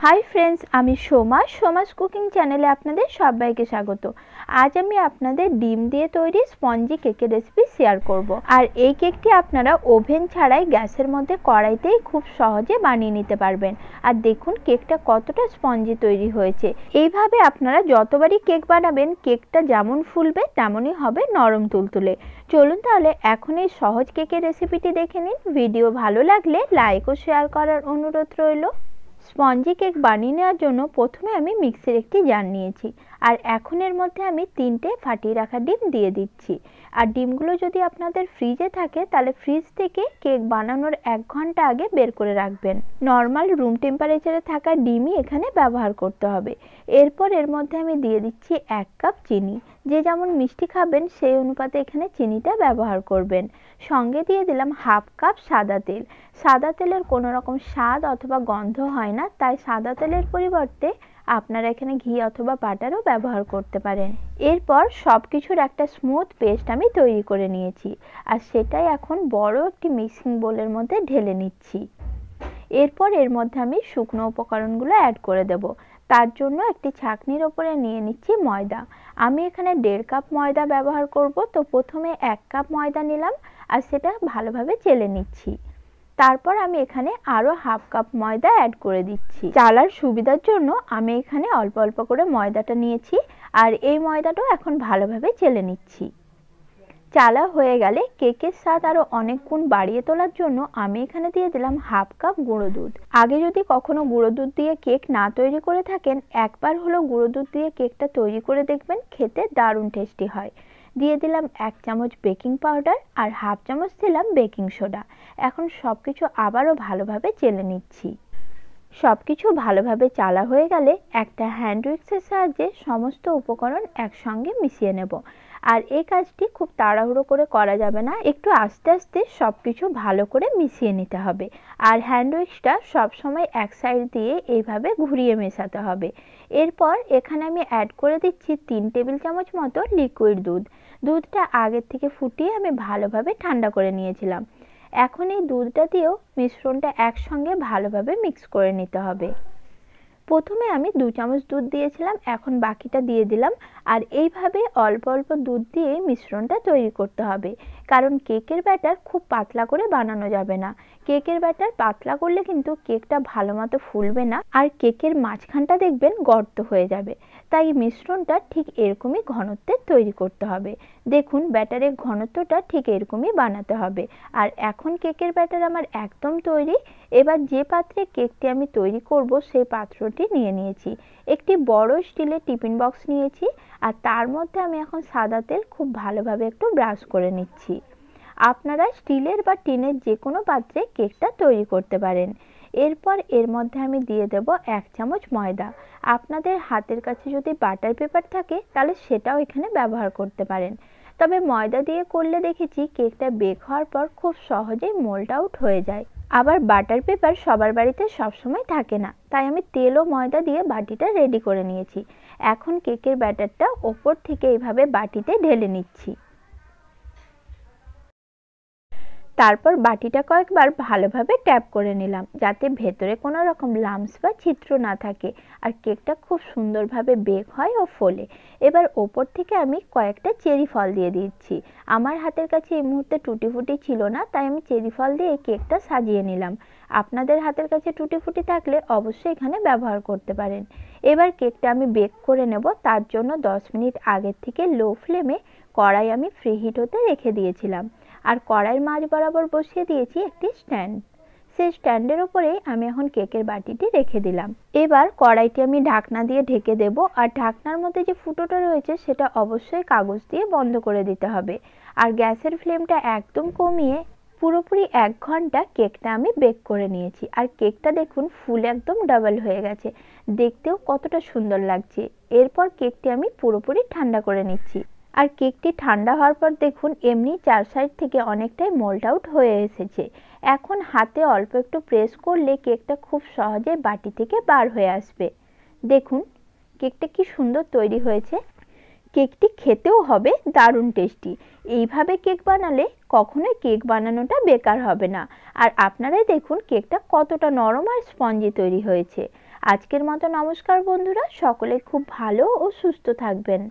Hi friends, আমি Soma's cooking চ্যানেলে আপনাদের সবাইকে স্বাগত। আজ আমি আপনাদের ডিম দিয়ে তৈরি স্পঞ্জি কেকের রেসিপি শেয়ার করব। আর এই কেকটি আপনারা ওভেন ছাড়াই গ্যাসের মধ্যে কড়াইতেই খুব সহজে বানিয়ে নিতে পারবেন। আর দেখুন কেকটা কতটা স্পঞ্জি তৈরি হয়েছে। এইভাবে আপনারা যতবারই কেক বানাবেন কেকটা যেমন ফুলবে তেমনই হবে নরম তুলতুলে। চলুন তাহলে এখন এই সহজ কেকের রেসিপিটি দেখে নিন। ভিডিও ভালো লাগলে লাইক ও শেয়ার করার অনুরোধ রইল। স্পঞ্জি কেক বানিয়ে নেওয়ার জন্য প্রথমে আমি মিক্সির একটি জার নিয়েছি আর এখন এর মধ্যে আমি 3টে ফাটিয়ে রাখা ডিম দিয়ে দিচ্ছি। আর ডিমগুলো যদি আপনাদের ফ্রিজে থাকে তাহলে ফ্রিজ থেকে কেক বানানোর 1 ঘন্টা আগে বের করে রাখবেন। নর্মাল রুম টেম্পারেচারে থাকা ডিমই এখানে ব্যবহার করতে হবে। এরপর এর মধ্যে আমি দিয়ে দিচ্ছি 1 কাপ চিনি। যে যেমন মিষ্টি খাবেন সেই অনুপাতে এখানে চিনিটা ব্যবহার করবেন। সঙ্গে দিয়ে দিলাম 1/2 কাপ সাদা তেল। সাদা তেলের কোনো রকম স্বাদ অথবা গন্ধ হয় না, তাই সাদা তেলের পরিবর্তে আপনারা এখানে ঘি অথবা বাটারও ব্যবহার করতে পারেন। এরপর সব কিছুর একটা স্মুথ পেস্ট আমি তৈরি করে নিয়েছি আর সেটাই এখন বড় একটি মিক্সিং বোলের মধ্যে ঢেলে নিচ্ছি। এরপর এর মধ্যে আমি শুকনো উপকরণগুলো অ্যাড করে দেব। তার জন্য একটি ছাঁকনির ওপরে নিয়ে নিচ্ছি ময়দা। আমি এখানে 1.5 কাপ ময়দা ব্যবহার করব। তো প্রথমে 1 কাপ ময়দা নিলাম আর সেটা ভালোভাবে চেলে নিচ্ছি। তারপর আমি এখানে আরো 1/2 কাপ ময়দা অ্যাড করে দিচ্ছি। চালার সুবিধার জন্য আমি এখানে অল্প অল্প করে ময়দাটা নিয়েছি আর এই ময়দাটাও এখন ভালোভাবে চেলে নিচ্ছি। চালা হয়ে গেলে কেকের স্বাদ আরো অনেক গুণ বাড়িয়ে তোলার জন্য আমি এখানে দিয়ে দিলাম 1/2 কাপ গুঁড়ো দুধ। আগে যদি কখনো গুঁড়ো দুধ দিয়ে কেক না তৈরি করে থাকেন, একবার হলো গুঁড়ো দুধ দিয়ে কেকটা তৈরি করে দেখবেন, খেতে দারুণ টেস্টি হয়। দিয়ে দিলাম 1 চামচ বেকিং পাউডার আর 1/2 চামচ দিলাম বেকিং সোডা। এখন সবকিছু আবারও ভালোভাবে চেলে নিচ্ছি। সবকিছু ভালোভাবে চালা হয়ে গেলে একটা হ্যান্ড উইক্সের সাহায্যে সমস্ত উপকরণ একসঙ্গে মিশিয়ে নেব। আর এই কাজটি খুব তাড়াহুড়ো করে করা যাবে না, একটু আস্তে আস্তে সবকিছু ভালো করে মিশিয়ে নিতে হবে। আর হ্যান্ড উইক্সটা সবসময় এক সাইড দিয়ে এইভাবে ঘুরিয়ে মেশাতে হবে। এরপর এখানে আমি অ্যাড করে দিচ্ছি 3 টেবিল চামচ মতো লিকুইড দুধ। দুধটা আগের থেকে ফুটিয়ে আমি ভালোভাবে ঠান্ডা করে নিয়েছিলাম। এখন এই দুধটা দিয়েও মিশ্রণটা একসঙ্গে ভালোভাবে মিক্স করে নিতে হবে। প্রথমে আমি 2 চামচ দুধ দিয়েছিলাম, এখন বাকিটা দিয়ে দিলাম। আর এইভাবে অল্প অল্প দুধ দিয়ে মিশ্রণটা তৈরি করতে হবে, কারণ কেকের ব্যাটার খুব পাতলা করে বানানো যাবে না। কেকের ব্যাটার পাতলা করলে কিন্তু কেকটা ভালো মতো ফুলবে না আর কেকের মাঝখানটা দেখবেন গর্ত হয়ে যাবে। তাই মিশ্রণটা ঠিক এরকমই ঘনত্বের তৈরি করতে হবে। দেখুন ব্যাটারের ঘনত্বটা ঠিক এরকমই বানাতে হবে। আর এখন কেকের ব্যাটার আমার একদম তৈরি। এবার যে পাত্রে কেকটি আমি তৈরি করব সেই পাত্রটি নিয়ে নিয়েছি। একটি বড় স্টিলের টিফিন বক্স নিয়েছি আর তার মধ্যে আমি এখন সাদা তেল খুব ভালোভাবে একটু ব্রাশ করে নিচ্ছি। আপনারা স্টিলের বা টিনের যে কোনো পাত্রে কেকটা তৈরি করতে পারেন। এরপর এর মধ্যে আমি দিয়ে দেব 1 চামচ ময়দা। আপনাদের হাতের কাছে যদি বাটার পেপার থাকে তাহলে সেটাও এখানে ব্যবহার করতে পারেন। তবে ময়দা দিয়ে করলে দেখেছি কেকটা বেক হওয়ার পর খুব সহজেই মোল্ড আউট হয়ে যায়। আবার বাটার পেপার সবার বাড়িতে সবসময় থাকে না, তাই আমি তেল ও ময়দা দিয়ে বাটিটা রেডি করে নিয়েছি। এখন কেকের ব্যাটারটা ওপর থেকে এইভাবে বাটিতে ঢেলে নিচ্ছি। তারপর বাটিটা কয়েকবার ভালোভাবে ট্যাপ করে নিলাম, যাতে ভেতরে কোনো রকম লাম্পস বা ছিদ্র না থাকে আর কেকটা খুব সুন্দরভাবে বেক হয় ও ফোলে। এবার ওপর থেকে আমি কয়েকটা চেরি ফল দিয়ে দিচ্ছি। আমার হাতের কাছে এই মুহূর্তে টুটি ফুটি ছিল না, তাই আমি চেরি ফল দিয়ে কেকটা সাজিয়ে নিলাম। আপনাদের হাতের কাছে টুটি ফুটি থাকলে অবশ্যই এখানে ব্যবহার করতে পারেন। এবার কেকটা আমি বেক করে নেব। তার জন্য 10 মিনিট আগের থেকে লো ফ্লেমে কড়াই আমি প্রিহিট হতে রেখে দিয়েছিলাম। আর কড়াইয়ের মাঝ বরাবর বসিয়ে দিয়েছি একটি স্ট্যান্ড। সেই স্ট্যান্ডের উপরে আমি এখন কেকের বাটিটি রেখে দিলাম। এবার কড়াইটি আমি ঢাকনা দিয়ে ঢেকে দেব। আর ঢাকনার মধ্যে যে ফুটোটা রয়েছে সেটা অবশ্যই কাগজ দিয়ে বন্ধ করে দিতে হবে। আর গ্যাসের ফ্লেমটা একদম কমিয়ে পুরোপুরি 1 ঘন্টা কেকটা আমি বেক করে নিয়েছি। আর কেকটা দেখুন ফুলে একদম ডাবল হয়ে গেছে, দেখতেও কতটা সুন্দর লাগছে। এরপর কেকটি আমি পুরোপুরি ঠান্ডা করে নিচ্ছি। আর কেকটি ঠান্ডা হওয়ার পর দেখুন এমনি 4 সাইড থেকে অনেকটাই মোল্ড আউট হয়ে এসেছে। এখন হাতে অল্প একটু প্রেস করলে কেকটা খুব সহজে বাটি থেকে বার হয়ে আসবে। দেখুন কেকটা কি সুন্দর তৈরি হয়েছে। কেকটি খেতেও হবে দারুণ টেস্টি। এইভাবে কেক বানালে কখনোই কেক বানানোটা বেকার হবে না। আর আপনারাই দেখুন কেকটা কতটা নরম আর স্পঞ্জি তৈরি হয়েছে। আজকের মতো নমস্কার বন্ধুরা, সকলে খুব ভালো ও সুস্থ থাকবেন।